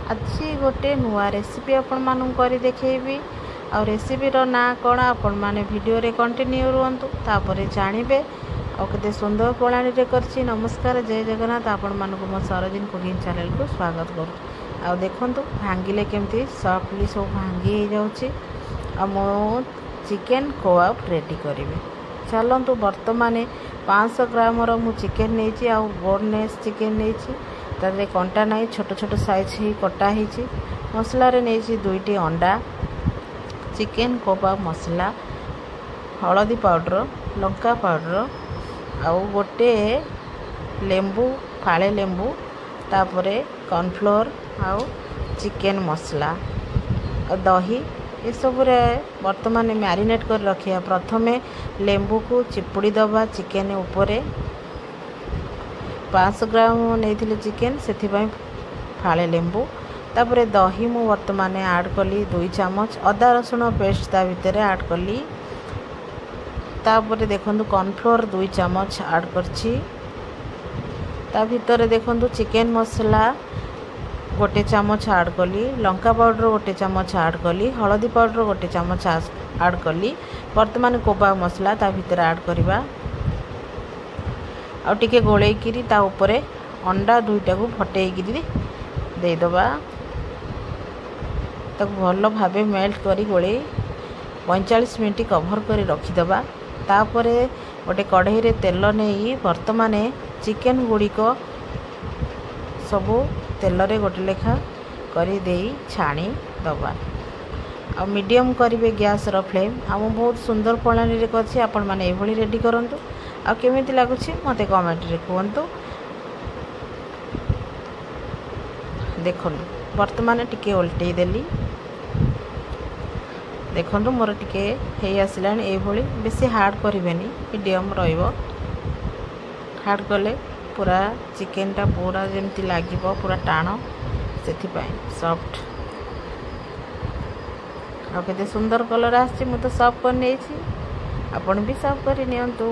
आज गोटे नुआ रेसिपी आपण मानू करी देखैबी आ रेसिपी रो ना कौन आपण माने वीडियो रे कंटिन्यू रुहंतु तापर जानिबे आ केते सुंदर प्रणाली रे करछि। नमस्कार, जय जगन्नाथ। आपण मानकु मो सरोजिन कुकिंग चैनल को स्वागत करू। आ देखंतु भांगिले केमती सॉफ्टली सब भांगी हे जाउछि। आ मो चिकन कोआप रेडी करिवे। चलंतु वर्तमाने 500 ग्राम रो मु चिकन नेछि आ बोनलेस चिकन नेछि। तारे कंटा नहीं, छोट छोट साइज ही कटा ही। मसला रे नेछि 2टी अंडा, चिकन कोआप मसला, हलदी पाउडर, लंका पाउडर आउ गोटे लेंबू, फाळे लेंबू, तापरे कॉर्नफ्लोर आउ चिकन मसला और दही ये सब रे वर्तमान मैरिनेट कर रखिया। प्रथमे लेंबू को चिपुड़ी दबा चिकन उपरे। 500 ग्राम नहीं चिकन से फाळे लेंबू, तापरे दही मु वर्तमान ऐड कली 2 चम्मच, अदा रसुण पेस्ट ता भितर ऐड कली। तापरे देखंतु कॉर्नफ्लोर 2 चम्मच ऐड करछि। ता भितर देखंतु चिकन मसला 1 चम्मच ऐड कली, लंका पाउडर 1 चम्मच ऐड कली, हलदी पाउडर 1 चम्मच ऐड कली। वर्तमान कोआप मसला ता भितर ऐड करिबा आ टिके गोळेई किरी ता ऊपर अंडा 2टा को फटेई किरी दे दबा। तक भलो भाबे मेल्ट करी गोळेई 45 मिनिट कवर करी रखी दबा। तापरे गोटे कढ़ई रे तेल नहीं वर्तमान चिकन गुड़ी को सबू तेल रे गोटे लेखा करी देई छाणी दबा। आ मीडियम करिवे गैस रो फ्लेम। आ बहुत सुंदर प्रणाली रे करछि। आपण माने एभली रेडी करंतु। आ केमिति लागुछि मते कमेंट रे कहंतु। देखो वर्तमान टिके उल्टै देली। देखो मोर टिके हे आसिलानी एभली। बेसी हार्ड करिवेनी, मीडियम रहिबो। हार्ड कले पूरा चिकन टा पूरा जेमती लागिबो, पूरा टाणो, सेथि पई सॉफ्ट। आ केते सुंदर कलर आछि। मु तो सर्व कर नेछि, आपण भी सर्व करि नियंतु।